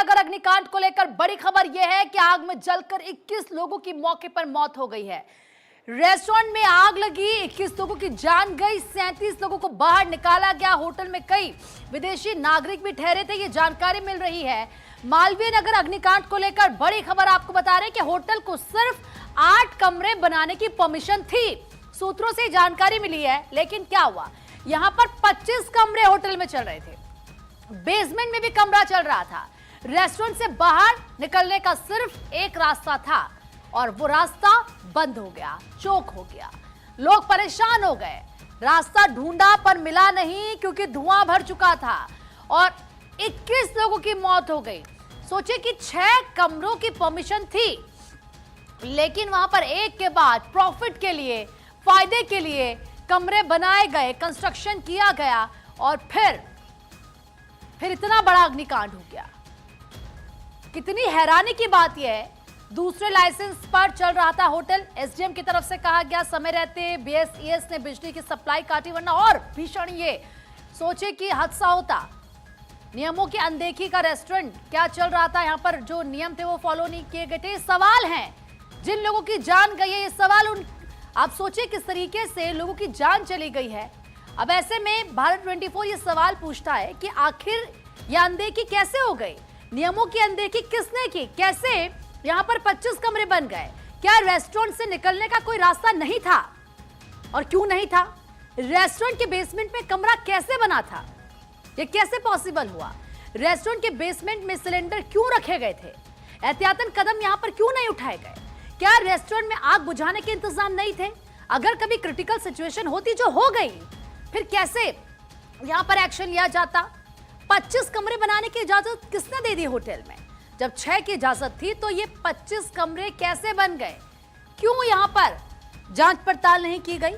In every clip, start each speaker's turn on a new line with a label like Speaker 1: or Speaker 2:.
Speaker 1: नगर अग्निकांड को लेकर बड़ी खबर यह है कि आग में जलकर 21 लोगों की मौके पर मौत हो गई है। रेस्टोरेंट में आग लगी, 21 लोगों की जान गई, 37 लोगों को बाहर निकाला गया। होटल में कई विदेशी नागरिक भी ठहरे थे, ये जानकारी मिल रही है। मालवीय नगर अग्निकांड को लेकर बड़ी खबर आपको बता रहे हैं कि होटल को सिर्फ 8 कमरे बनाने की परमिशन थी, सूत्रों से जानकारी मिली है। लेकिन क्या हुआ, यहां पर 25 कमरे होटल में चल रहे थे, बेसमेंट में भी कमरा चल रहा था। रेस्टोरेंट से बाहर निकलने का सिर्फ एक रास्ता था और वो रास्ता बंद हो गया, चौक हो गया। लोग परेशान हो गए, रास्ता ढूंढा पर मिला नहीं क्योंकि धुआं भर चुका था और 21 लोगों की मौत हो गई। सोचे कि 6 कमरों की परमिशन थी, लेकिन वहां पर एक के बाद प्रॉफिट के लिए, फायदे के लिए कमरे बनाए गए, कंस्ट्रक्शन किया गया और फिर इतना बड़ा अग्निकांड हो गया। कितनी हैरानी की बात यह है, दूसरे लाइसेंस पर चल रहा था होटल। एसडीएम की तरफ से कहा गया समय रहते बीएसईएस ने बिजली की सप्लाई काटी, वरना और भीषण ये सोचे कि हादसा होता। नियमों की अनदेखी का रेस्टोरेंट क्या चल रहा था, यहां पर जो नियम थे वो फॉलो नहीं किए गए थे। सवाल हैं जिन लोगों की जान गई है, ये सवाल आप सोचिए किस तरीके से लोगों की जान चली गई है। अब ऐसे में भारत 24 ये सवाल पूछता है कि आखिर यह अनदेखी कैसे हो गई, नियमों की अनदेखी किसने की, कैसे यहां पर 25 कमरे बन गए। क्या रेस्टोरेंट से निकलने का कोई रास्ता नहीं था, और क्यों नहीं था? रेस्टोरेंट के बेसमेंट में कमरा कैसे बना था, यह कैसे पॉसिबल हुआ? रेस्टोरेंट के बेसमेंट में सिलेंडर क्यों रखे गए थे? एहतियातन कदम यहां पर क्यों नहीं उठाए गए? क्या रेस्टोरेंट में आग बुझाने के इंतजाम नहीं थे? अगर कभी क्रिटिकल सिचुएशन होती, जो हो गई, फिर कैसे यहां पर एक्शन लिया जाता? 25 कमरे बनाने की इजाजत किसने दे दी होटल में? जब 6 की इजाजत थी तो ये 25 कमरे कैसे बन गए? क्यों यहां पर जांच पड़ताल नहीं की गई,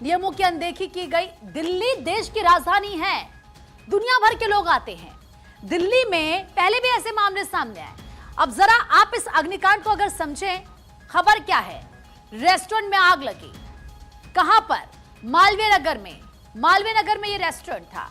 Speaker 1: नियमों की अनदेखी की गई? दिल्ली देश की राजधानी है, दुनिया भर के लोग आते हैं। दिल्ली में पहले भी ऐसे मामले सामने आए। अब जरा आप इस अग्निकांड को अगर समझें, खबर क्या है? रेस्टोरेंट में आग लगी, कहां पर? मालवीय नगर में। मालवीय नगर में ये रेस्टोरेंट था।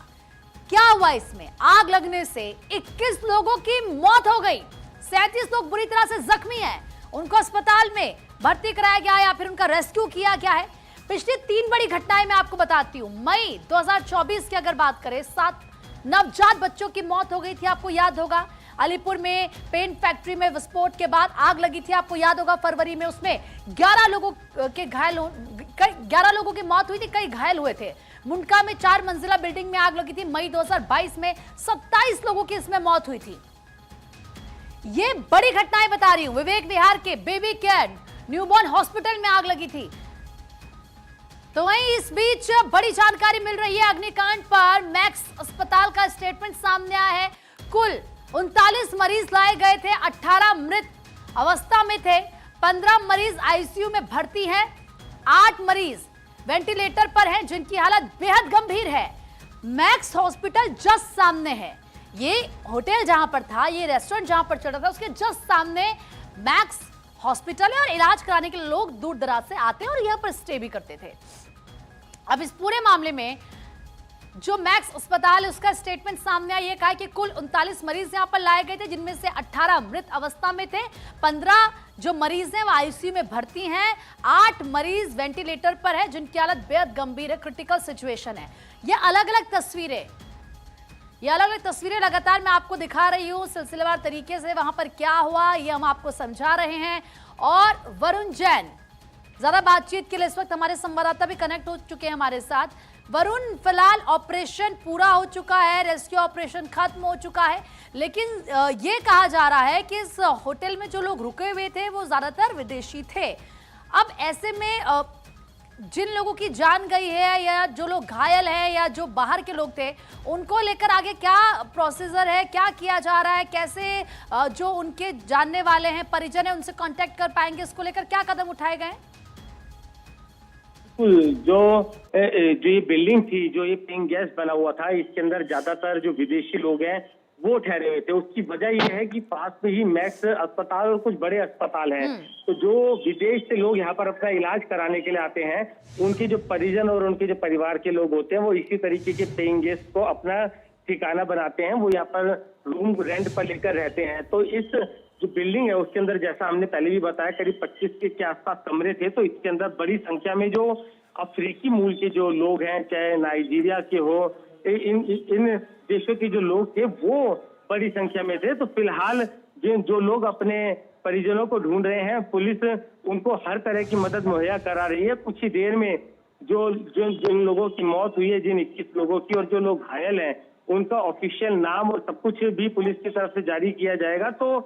Speaker 1: क्या हुआ इसमें? आग लगने से 21 लोगों की मौत हो गई, 37 लोग बुरी तरह से जख्मी हैं, उनको अस्पताल में भर्ती कराया गया या फिर उनका रेस्क्यू किया गया है। पिछली 3 बड़ी घटनाएं मैं आपको बताती हूं। मई 2024 की अगर बात करें, 7 नवजात बच्चों की मौत हो गई थी, आपको याद होगा। अलीपुर में पेंट फैक्ट्री में विस्फोट के बाद आग लगी थी, आपको याद होगा। फरवरी में उसमें 11 लोगों की मौत हुई थी, कई घायल हुए थे। मुंडका में 4 मंजिला बिल्डिंग में आग लगी थी, मई 2022 में 27 लोगों की इसमें मौत हुई थी। ये बड़ी घटनाएं बता रही हूं। विवेक विहार के बेबी केयर न्यूबॉर्न हॉस्पिटल में आग लगी थी। तो वहीं इस बीच बड़ी जानकारी मिल रही है अग्निकांड पर। मैक्स अस्पताल का स्टेटमेंट सामने आया है। कुल 39 मरीज लाए गए थे, 18 मृत अवस्था में थे, 15 मरीज आईसीयू में भर्ती हैं, 8 मरीज वेंटिलेटर पर हैं जिनकी हालत बेहद गंभीर है। मैक्स हॉस्पिटल जस्ट सामने है। ये होटल जहां पर था, ये रेस्टोरेंट जहां पर चल रहा था, उसके जस्ट सामने मैक्स हॉस्पिटल है और इलाज कराने के लिए लोग दूर दराज से आते हैं और यहां पर स्टे भी करते थे। अब इस पूरे मामले में जो मैक्स अस्पताल है उसका स्टेटमेंट सामने आया, ये कहा कि कुल 39 मरीज यहां पर लाए गए थे, जिनमें से 18 मृत अवस्था में थे, 15 जो मरीज हैं वो आईसीयू में भर्ती हैं, 8 मरीज वेंटिलेटर पर है जिनकी हालत बेहद गंभीर है, क्रिटिकल सिचुएशन है। ये अलग अलग तस्वीरें लगातार मैं आपको दिखा रही हूं सिलसिलेवार तरीके से। वहां पर क्या हुआ ये हम आपको समझा रहे हैं। और वरुण जैन ज्यादा बातचीत के लिए इस वक्त हमारे संवाददाता भी कनेक्ट हो चुके हैं हमारे साथ। वरुण, फिलहाल ऑपरेशन पूरा हो चुका है, रेस्क्यू ऑपरेशन खत्म हो चुका है, लेकिन ये कहा जा रहा है कि इस होटल में जो लोग रुके हुए थे वो ज्यादातर विदेशी थे। अब ऐसे में जिन लोगों की जान गई है या जो लोग घायल हैं या जो बाहर के लोग थे, उनको लेकर आगे क्या प्रोसीजर है, क्या किया जा रहा है, कैसे जो उनके जानने वाले हैं, परिजन है, उनसे कांटेक्ट कर पाएंगे, इसको लेकर क्या कदम उठाए गए?
Speaker 2: जो ये बिल्डिंग थी, जो ये पेइंग गेस्ट बना हुआ था, इसके अंदर ज्यादातर जो विदेशी लोग हैं वो ठहरे हुए थे। उसकी वजह यह है कि पास में ही मैक्स अस्पताल और कुछ बड़े अस्पताल हैं, तो जो विदेश से लोग यहाँ पर अपना इलाज कराने के लिए आते हैं, उनके जो परिजन और उनके जो परिवार के लोग होते हैं वो इसी तरीके के पेइंग गेस्ट को अपना ठिकाना बनाते हैं, वो यहाँ पर रूम रेंट पर लेकर रहते हैं। तो इस जो बिल्डिंग है उसके अंदर, जैसा हमने पहले भी बताया, करीब 25 के आसपास कमरे थे। तो इसके अंदर बड़ी संख्या में जो अफ्रीकी मूल के जो लोग हैं, चाहे नाइजीरिया के हो, इन देशों के जो लोग थे वो बड़ी संख्या में थे। तो फिलहाल जो लोग अपने परिजनों को ढूंढ रहे हैं, पुलिस उनको हर तरह की मदद मुहैया करा रही है। कुछ ही देर में जिन लोगों की मौत हुई है, जिन 21 लोगों की, और जो लोग घायल हैं, उनका ऑफिशियल नाम और सब कुछ भी पुलिस की तरफ से जारी किया जाएगा। तो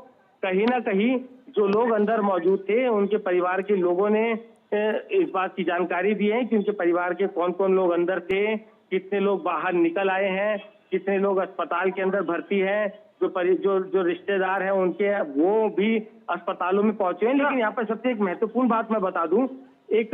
Speaker 2: कहीं ना कहीं जो लोग अंदर मौजूद थे, उनके परिवार के लोगों ने इस बात की जानकारी दी है कि उनके परिवार के कौन कौन लोग अंदर थे, कितने लोग बाहर निकल आए हैं, कितने लोग अस्पताल के अंदर भर्ती हैं। जो रिश्तेदार हैं उनके, वो भी अस्पतालों में पहुंचे हैं। लेकिन यहाँ पर सबसे एक महत्वपूर्ण बात मैं बता दूं, एक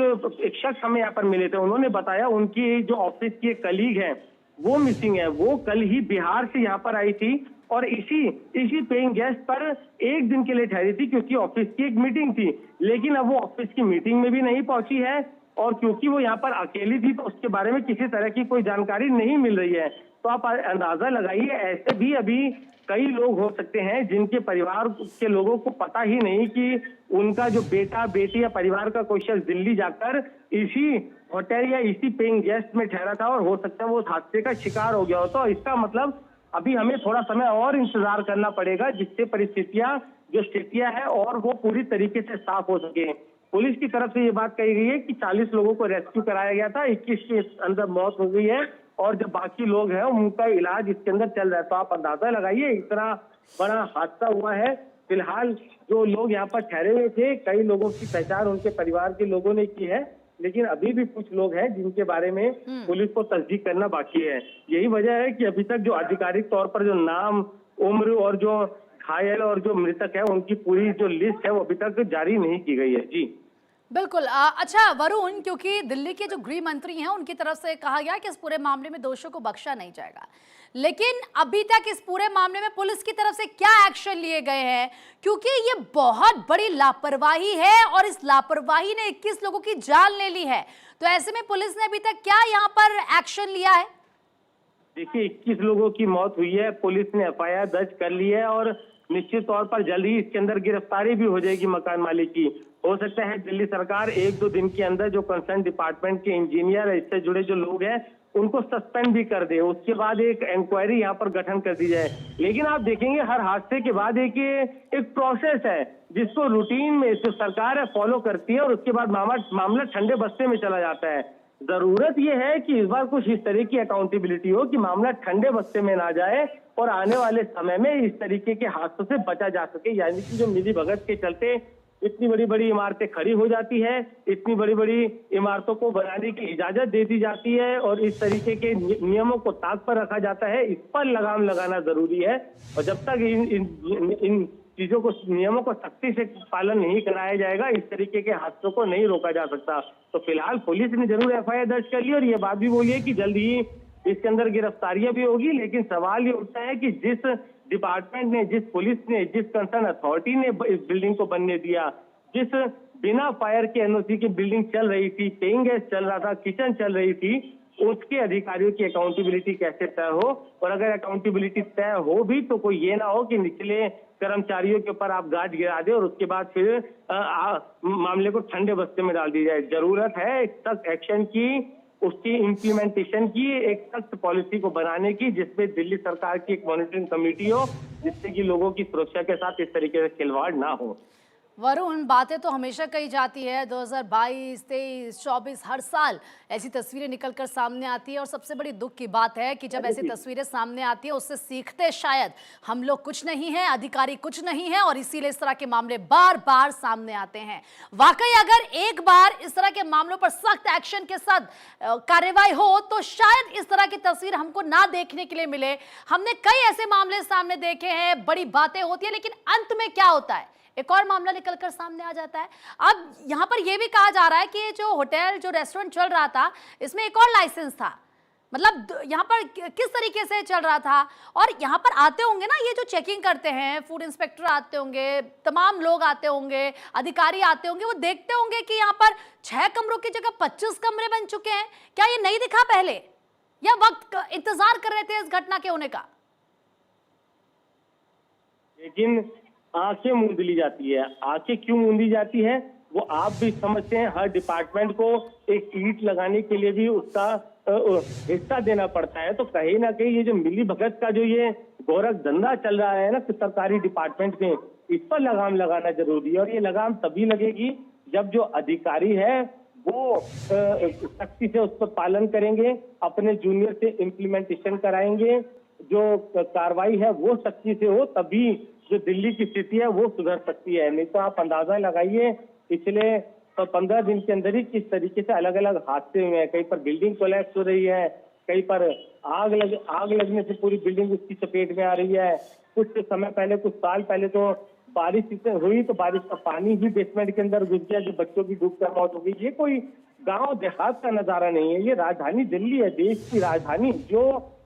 Speaker 2: शख्स हमें यहाँ पर मिले थे, उन्होंने बताया उनकी जो ऑफिस की एक कलीग है वो मिसिंग है। वो कल ही बिहार से यहाँ पर आई थी और इसी पेइंग गेस्ट पर एक दिन के लिए ठहरी थी, क्योंकि ऑफिस की एक मीटिंग थी। लेकिन अब वो ऑफिस की मीटिंग में भी नहीं पहुंची है, और क्योंकि वो यहाँ पर अकेली थी तो उसके बारे में किसी तरह की कोई जानकारी नहीं मिल रही है। तो आप अंदाजा लगाइए, ऐसे भी अभी कई लोग हो सकते हैं जिनके परिवार के लोगों को पता ही नहीं कि उनका जो बेटा, बेटी या परिवार का कोई शख्स दिल्ली जाकर इसी होटल या इसी पेइंग गेस्ट में ठहरा था, और हो सकता है वो हादसे का शिकार हो गया हो। तो इसका मतलब अभी हमें थोड़ा समय और इंतजार करना पड़ेगा, जिससे जो स्थितियां है और वो पूरी तरीके से साफ हो सके। पुलिस की तरफ से ये बात कही गई है कि 40 लोगों को रेस्क्यू कराया गया था, 21 के अंदर मौत हो गई है, और जो बाकी लोग हैं उनका इलाज इसके अंदर चल रहा है। तो आप अंदाजा लगाइए, इतना बड़ा हादसा हुआ है। फिलहाल जो लोग यहाँ पर ठहरे हुए थे, कई लोगों की पहचान उनके परिवार के लोगों ने की है, लेकिन अभी भी कुछ लोग हैं जिनके बारे में पुलिस को तस्दीक करना बाकी है। यही वजह है कि अभी तक जो आधिकारिक तौर पर जो नाम, उम्र और जो घायल और जो मृतक है, उनकी पूरी जो लिस्ट है वो अभी तक जारी नहीं की गई है। जी
Speaker 1: बिल्कुल। अच्छा वरुण, क्योंकि दिल्ली के जो गृह मंत्री हैं उनकी तरफ से कहा गया कि इस पूरे मामले में दोषियों को बख्शा नहीं जाएगा, लेकिन अभी तक इस पूरे मामले में पुलिस की तरफ से क्या एक्शन लिए गए हैं? क्योंकि ये बहुत बड़ी लापरवाही है और इस लापरवाही ने 21 लोगों की जान ले ली है। तो ऐसे में पुलिस ने अभी तक क्या यहाँ पर एक्शन लिया है?
Speaker 2: देखिए, 21 लोगों की मौत हुई है, पुलिस ने FIR दर्ज कर ली है, और निश्चित तौर पर जल्द ही इसके अंदर गिरफ्तारी भी हो जाएगी मकान मालिक की। हो सकता है दिल्ली सरकार 1-2 दिन के अंदर जो कंसर्न डिपार्टमेंट के इंजीनियर, इससे जुड़े जो लोग हैं, उनको सस्पेंड भी कर दे। उसके बाद एक इंक्वायरी यहाँ पर गठन कर दी जाए। लेकिन आप देखेंगे हर हादसे के बाद एक प्रोसेस है जिसको रूटीन में जो सरकार है फॉलो करती है, और उसके बाद मामला ठंडे बस्ते में चला जाता है। जरूरत यह है कि इस बार कुछ इस तरह की अकाउंटेबिलिटी हो कि मामला ठंडे बस्ते में ना जाए और आने वाले समय में इस तरीके के हादसों से बचा जा सके। यानी कि जो मिली भगत के चलते इतनी बड़ी बड़ी इमारतें खड़ी हो जाती है, इतनी बड़ी बड़ी इमारतों को बनाने की इजाजत दे दी जाती है, और इस तरीके के नियमों को ताक पर रखा जाता है, इस पर लगाम लगाना जरूरी है। और जब तक इन चीजों को, नियमों को सख्ती से पालन नहीं कराया जाएगा, इस तरीके के हादसों को नहीं रोका जा सकता। तो फिलहाल पुलिस ने जरूर FIR दर्ज कर ली, और ये बात भी बोली है कि जल्द ही इसके अंदर गिरफ्तारियां भी होगी। लेकिन सवाल ये उठता है कि जिस डिपार्टमेंट ने, जिस पुलिस ने, जिस कंसर्न अथॉरिटी ने इस बिल्डिंग को बनने दिया, जिस बिना फायर के NOC की बिल्डिंग चल रही थी, पेइंग गेस्ट चल रहा था, किचन चल रही थी, उसके अधिकारियों की अकाउंटेबिलिटी कैसे तय हो? और अगर अकाउंटेबिलिटी तय हो भी तो कोई ये ना हो कि निचले कर्मचारियों के ऊपर आप गाज गिरा दे और उसके बाद फिर मामले को ठंडे बस्ते में डाल दी जाए। जरूरत है एक सख्त एक्शन की, उसकी इम्प्लीमेंटेशन की, एक सख्त पॉलिसी को बनाने की, जिसमें दिल्ली सरकार की एक मॉनिटरिंग कमेटी हो, जिससे कि लोगों की सुरक्षा के साथ इस तरीके से खिलवाड़ ना हो।
Speaker 1: वरुण, बातें तो हमेशा कही जाती है, 2022, 23, 24 हर साल ऐसी तस्वीरें निकलकर सामने आती है, और सबसे बड़ी दुख की बात है कि जब ऐसी तस्वीरें सामने आती है उससे सीखते शायद हम लोग कुछ नहीं हैं, अधिकारी कुछ नहीं है, और इसीलिए इस तरह के मामले बार बार सामने आते हैं। वाकई अगर एक बार इस तरह के मामलों पर सख्त एक्शन के साथ कार्रवाई हो तो शायद इस तरह की तस्वीर हमको ना देखने के लिए मिले। हमने कई ऐसे मामले सामने देखे हैं, बड़ी बातें होती है, लेकिन अंत में क्या होता है, एक और मामला निकलकर सामने आ जाता है। अब यहाँ पर यह भी कहा जा रहा है कि जो होटल, जो रेस्टोरेंट चल रहा था, इसमें एक और लाइसेंस था, मतलब यहाँ पर किस तरीके से चल रहा था। और यहाँ पर आते होंगे ना, ये जो चेकिंग करते हैं, फूड इंस्पेक्टर आते होंगे, तमाम लोग आते होंगे, अधिकारी आते होंगे, वो देखते होंगे कि यहाँ पर 6 कमरों की जगह 25 कमरे बन चुके हैं। क्या ये नहीं दिखा पहले? या वक्त इंतजार कर रहे थे इस घटना के होने का?
Speaker 2: लेकिन आंखें मूंद ली जाती है। आंखें क्यों मूंदी जाती है वो आप भी समझते हैं। हर डिपार्टमेंट को एक ईंट लगाने के लिए भी उसका हिस्सा देना पड़ता है। तो कहीं ना कहीं ये जो मिली भगत का जो ये गोरख धंधा चल रहा है ना कि सरकारी डिपार्टमेंट में, इस पर लगाम लगाना जरूरी है। और ये लगाम तभी लगेगी जब जो अधिकारी है वो सख्ती से उस पर पालन करेंगे, अपने जूनियर से इम्प्लीमेंटेशन कराएंगे, जो कार्रवाई है वो सख्ती से हो, तभी जो दिल्ली की स्थिति है वो सुधर सकती है। नहीं तो आप अंदाजा लगाइए पिछले 15 दिन के अंदर ही किस तरीके से अलग अलग हादसे हुए हैं। कहीं पर बिल्डिंग कोलैप्स हो रही है, कहीं पर आग लगने से पूरी बिल्डिंग उसकी चपेट में आ रही है। कुछ समय पहले, कुछ साल पहले तो बारिश हुई तो बारिश का पानी ही बेसमेंट के अंदर घुस गया, जो बच्चों की डूबकर मौत हो गई। ये कोई गांव देहात का नजारा नहीं है, ये राजधानी दिल्ली है, देश की राजधानी जो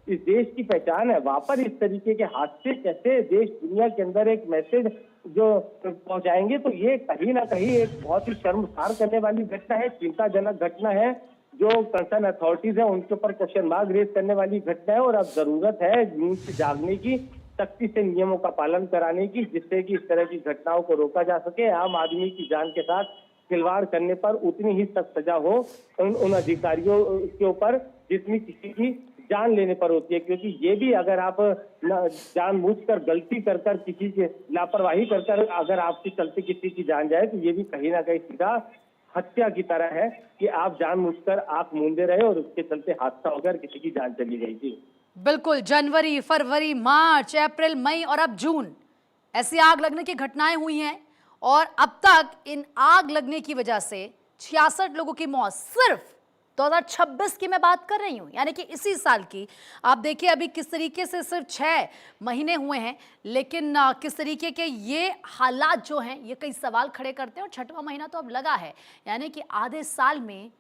Speaker 2: इस देश की पहचान है। वहां पर इस तरीके के हादसे कैसे देश दुनिया के अंदर एक मैसेज जो पहुंचाएंगे, तो ये कहीं ना कहीं एक बहुत ही शर्मसार करने वाली घटना है, चिंताजनक घटना है। जो कंसर्न अथॉरिटीज है उनके ऊपर क्वेश्चन मार्क रेज करने वाली घटना है। और अब जरूरत है नींद से जागने की, सख्ती से नियमों का पालन कराने की, जिससे कि इस तरह की घटनाओं को रोका जा सके। आम आदमी की जान के साथ खिलवाड़ करने पर उतनी ही सख्त सजा हो उन अधिकारियों के ऊपर जितनी किसी की जान लेने पर होती है। क्योंकि ये भी अगर आप जानबूझकर गलती कर किसी की लापरवाही कर अगर आपके चलते किसी की जान जाए, तो ये भी कहीं ना कहीं सीधा हत्या की तरह है कि आप जानबूझकर आंख मूंदे रहे और उसके चलते हादसा हो गया और किसी की जान चली गई थी।
Speaker 1: बिल्कुल, जनवरी, फरवरी, मार्च, अप्रैल, मई और अब जून ऐसी आग लगने की घटनाएं हुई हैं और अब तक इन आग लगने की वजह से 66 लोगों की मौत सिर्फ 2026 की मैं बात कर रही हूं, यानी कि इसी साल की। आप देखिए अभी किस तरीके से सिर्फ 6 महीने हुए हैं, लेकिन किस तरीके के ये हालात जो हैं ये कई सवाल खड़े करते हैं। और 6वां महीना तो अब लगा है, यानी कि आधे साल में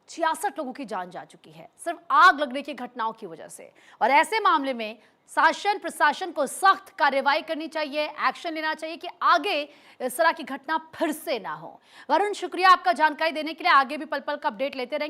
Speaker 1: 66 लोगों की जान जा चुकी है सिर्फ आग लगने की घटनाओं की वजह से। और ऐसे मामले में शासन प्रशासन को सख्त कार्रवाई करनी चाहिए, एक्शन लेना चाहिए कि आगे इस तरह की घटना फिर से ना हो। वरुण, शुक्रिया आपका जानकारी देने के लिए। आगे भी पल पल का अपडेट लेते रहेंगे।